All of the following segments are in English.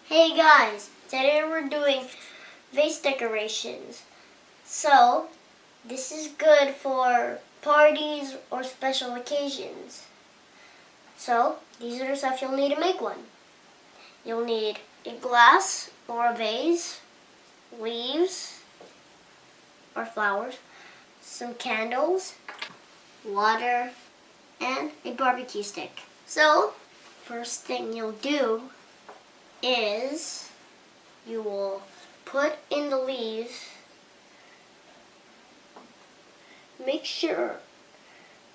Hey guys, today we're doing vase decorations. So, this is good for parties or special occasions. So, these are the stuff you'll need to make one. You'll need a glass or a vase, leaves or flowers, some candles, water, and a barbecue stick. So, first thing you'll do is you will put in the leaves. Make sure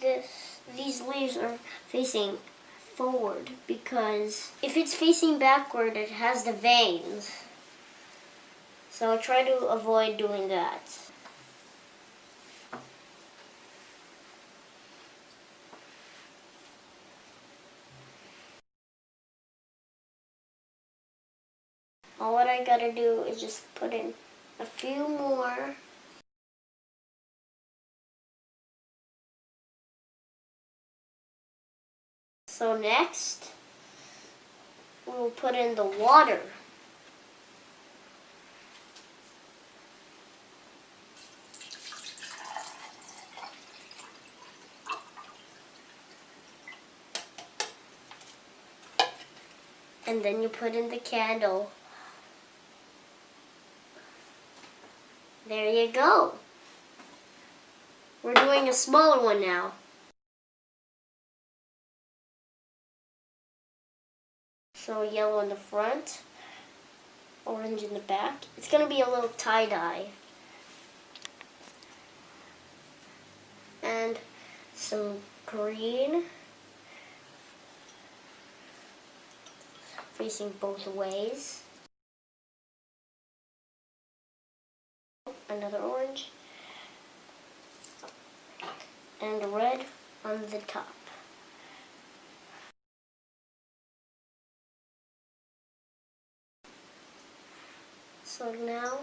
these leaves are facing forward, because if it's facing backward it has the veins. So try to avoid doing that. All what I gotta do is just put in a few more. So next, we'll put in the water. And then you put in the candle. There you go. We're doing a smaller one now. So yellow in the front, orange in the back. It's going to be a little tie-dye. And some green facing both ways. Another orange. And red on the top. So now,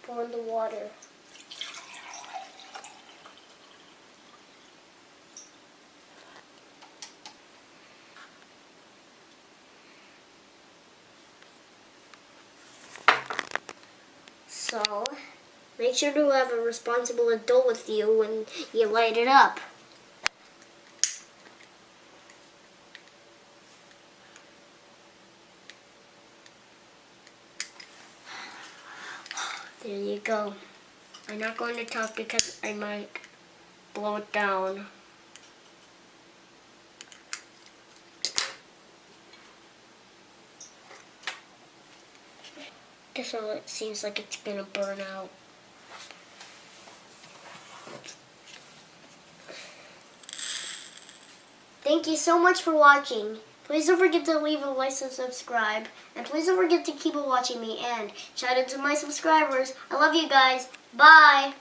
pour in the water. So, make sure to have a responsible adult with you when you light it up. There you go. I'm not going to talk because I might blow it down. This one it seems like it's gonna burn out. Thank you so much for watching. Please don't forget to leave a like and subscribe. And please don't forget to keep on watching me. And shout out to my subscribers. I love you guys. Bye.